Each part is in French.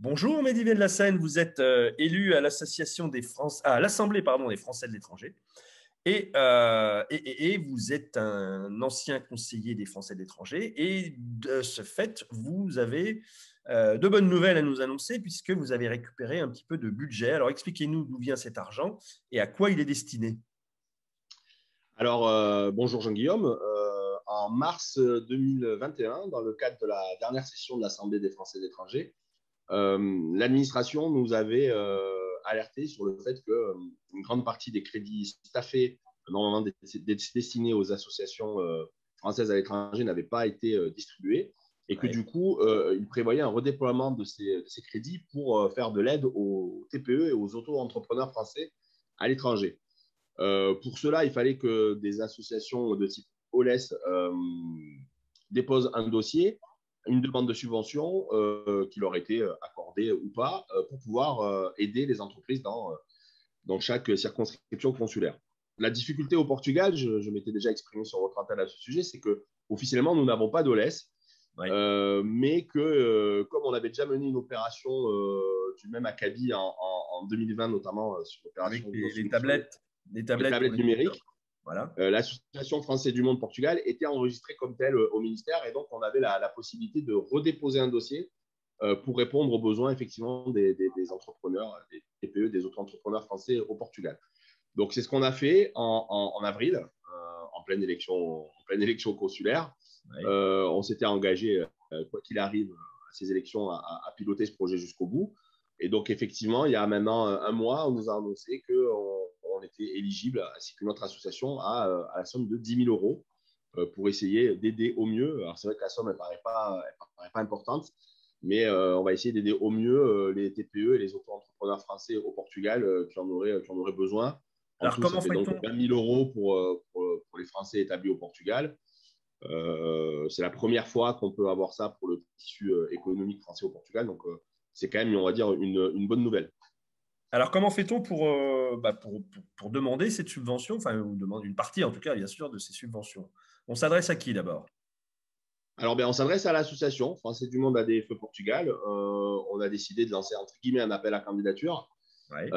Bonjour Mehdi de la Seine, vous êtes élu à l'association des à l'Assemblée des Français de l'étranger et vous êtes un ancien conseiller des Français de l'étranger et de ce fait, vous avez de bonnes nouvelles à nous annoncer puisque vous avez récupéré un petit peu de budget. Alors expliquez-nous d'où vient cet argent et à quoi il est destiné. Alors, bonjour Jean-Guillaume. En mars 2021, dans le cadre de la dernière session de l'Assemblée des Français d'étrangers, l'administration nous avait alerté sur le fait qu'une grande partie des crédits staffés, normalement destinés aux associations françaises à l'étranger, n'avaient pas été distribués et que Ouais. du coup, il prévoyait un redéploiement de ces crédits pour faire de l'aide aux TPE et aux auto-entrepreneurs français à l'étranger. Pour cela, il fallait que des associations de type OLES déposent un dossier, une demande de subvention qui leur était accordée ou pas, pour pouvoir aider les entreprises dans chaque circonscription consulaire. La difficulté au Portugal, je m'étais déjà exprimé sur votre antenne à ce sujet, c'est que officiellement, nous n'avons pas d'OLES, Ouais. mais que comme on avait déjà mené une opération du même acabit en 2020, notamment sur Avec l'opération les sur tablettes, les les tablettes pour tablettes les étudiants. numériques, Voilà. l'Association française du monde Portugal était enregistrée comme telle au ministère et donc on avait la possibilité de redéposer un dossier pour répondre aux besoins effectivement des entrepreneurs, des TPE, des auto-entrepreneurs français au Portugal. Donc c'est ce qu'on a fait en avril, en pleine élection consulaire. Ouais. On s'était engagé, quoi qu'il arrive, à ces élections, à piloter ce projet jusqu'au bout. Et donc, effectivement, il y a maintenant un mois, on nous a annoncé qu'on était éligible, ainsi que notre association, à la somme de 10 000 euros pour essayer d'aider au mieux. Alors, c'est vrai que la somme, elle paraît pas importante, mais on va essayer d'aider au mieux les TPE et les auto-entrepreneurs français au Portugal qui en auraient besoin. En Alors tout, ça comment fait donc fait-on? 20 000 euros pour les Français établis au Portugal. C'est la première fois qu'on peut avoir ça pour le tissu économique français au Portugal. Donc, c'est quand même, on va dire, une bonne nouvelle. Alors, comment fait-on pour demander cette subvention, enfin, ou demander une partie, en tout cas, bien sûr, de ces subventions? On s'adresse à qui d'abord? Alors, ben, on s'adresse à l'association Français du Monde ADFE Portugal. On a décidé de lancer, entre guillemets, un appel à candidature Ouais.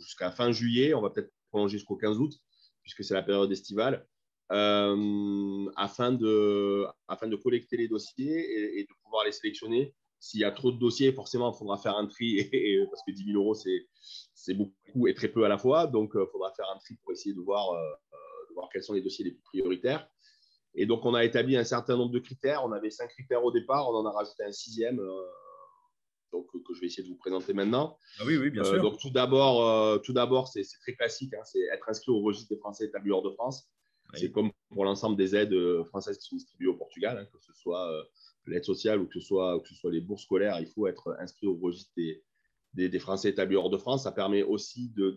jusqu'à fin juillet. On va peut-être prolonger jusqu'au 15 août, puisque c'est la période estivale, afin de collecter les dossiers et de pouvoir les sélectionner. S'il y a trop de dossiers, forcément, il faudra faire un tri, parce que 10 000 euros, c'est beaucoup et très peu à la fois. Donc, il faudra faire un tri pour essayer de voir quels sont les dossiers les plus prioritaires. Et donc, on a établi un certain nombre de critères. On avait 5 critères au départ, on en a rajouté un sixième, donc, que je vais essayer de vous présenter maintenant. Ah oui, oui, bien sûr. Donc, tout d'abord, c'est très classique, hein, c'est être inscrit au registre des Français établis hors de France. C'est Oui. comme pour l'ensemble des aides françaises qui sont distribuées au Portugal, hein, que ce soit l'aide sociale ou que ce soit les bourses scolaires, il faut être inscrit au registre des Français établis hors de France. Ça permet aussi de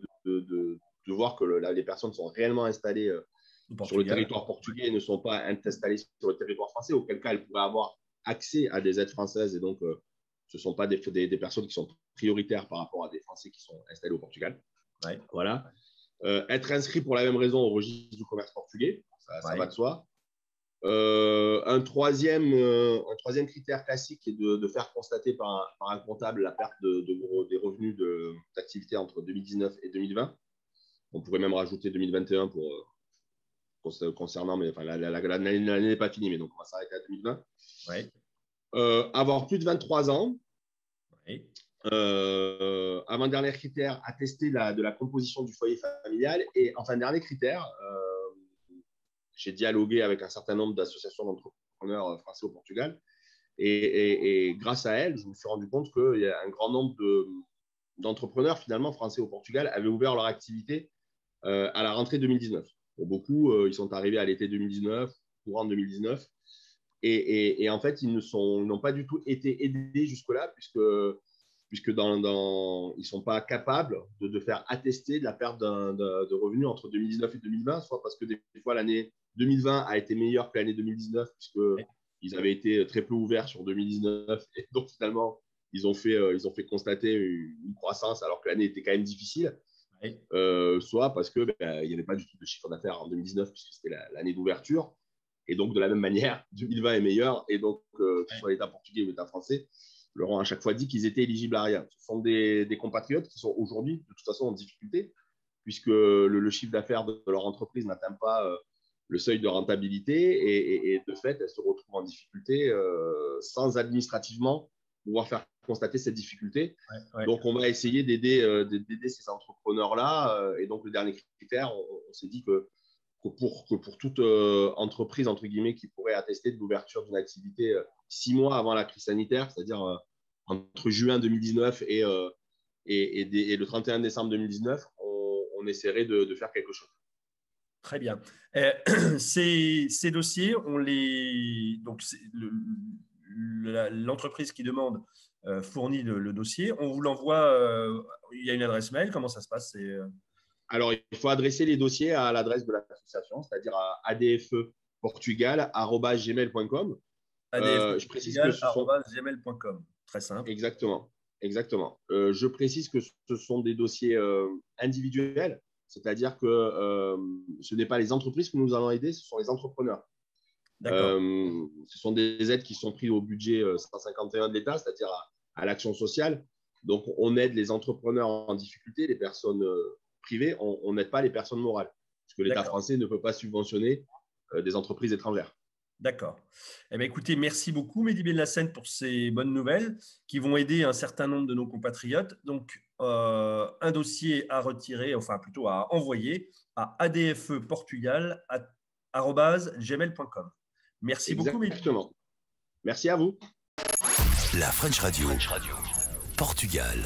voir que les personnes sont réellement installées Au sur le Portugal. territoire portugais et ne sont pas installées sur le territoire français, auquel cas elles pourraient avoir accès à des aides françaises et donc ce ne sont pas des personnes qui sont prioritaires par rapport à des Français qui sont installés au Portugal. Ouais. Voilà. Être inscrit pour la même raison au registre du commerce portugais, ça va Ouais. de soi. Un troisième critère classique est de faire constater par un comptable la perte des revenus d'activité entre 2019 et 2020. On pourrait même rajouter 2021 concernant, mais enfin, l'année n'est pas finie, mais donc on va s'arrêter à 2020. Ouais. Avoir plus de 23 ans. Ouais. Avant-dernier critère, attester de la composition du foyer familial. Et enfin, dernier critère, j'ai dialogué avec un certain nombre d'associations d'entrepreneurs français au Portugal. Et grâce à elles, je me suis rendu compte qu'il y a un grand nombre d'entrepreneurs finalement français au Portugal avaient ouvert leur activité à la rentrée 2019. Pour beaucoup, ils sont arrivés à l'été 2019, courant 2019. Et en fait, ils n'ont pas du tout été aidés jusque-là, puisque ils ne sont pas capables de faire attester de la perte de revenus entre 2019 et 2020, soit parce que des fois, l'année 2020 a été meilleure que l'année 2019, Ouais. puisqu'ils avaient été très peu ouverts sur 2019. Et donc, finalement, ils ont fait constater une croissance alors que l'année était quand même difficile. Soit parce qu'il n'y avait pas du tout de chiffre d'affaires en 2019, puisque c'était l'année d'ouverture. Et donc, de la même manière, 2020 est meilleur. Et donc, que ce soit l'État portugais ou l'État français, leur ont à chaque fois dit qu'ils étaient éligibles à rien. Ce sont des compatriotes qui sont aujourd'hui, de toute façon, en difficulté, puisque le chiffre d'affaires de leur entreprise n'atteint pas le seuil de rentabilité. Et de fait, elles se retrouvent en difficulté sans administrativement pouvoir faire constater cette difficulté. Donc, on va essayer d'aider ces entrepreneurs-là. Et donc, le dernier critère, on s'est dit que pour toute entreprise, entre guillemets, qui pourrait attester de l'ouverture d'une activité 6 mois avant la crise sanitaire, c'est-à-dire entre juin 2019 et le 31 décembre 2019, on essaierait de faire quelque chose. Très bien. Ces dossiers, donc l'entreprise qui demande fournit le dossier. On vous l'envoie, il y a une adresse mail. Comment ça se passe? Alors, il faut adresser les dossiers à l'adresse de l'association, c'est-à-dire à adfeportugal@gmail.com. Je précise que gmail.com. Très simple. Exactement. Je précise que ce sont des dossiers individuels, c'est-à-dire que ce n'est pas les entreprises que nous allons aider, ce sont les entrepreneurs. Ce sont des aides qui sont prises au budget 151 de l'État, c'est-à-dire à l'action sociale. Donc, on aide les entrepreneurs en difficulté, les personnes privées, on n'aide pas les personnes morales, parce que l'État français ne peut pas subventionner des entreprises étrangères. D'accord. Eh bien, écoutez, merci beaucoup, Mehdi Benlassene, pour ces bonnes nouvelles qui vont aider un certain nombre de nos compatriotes. Donc, un dossier à retirer, enfin plutôt à envoyer à adfeportugal@gmail.com. Merci beaucoup, Mehdi. Exactement. Merci à vous. La French Radio. Portugal.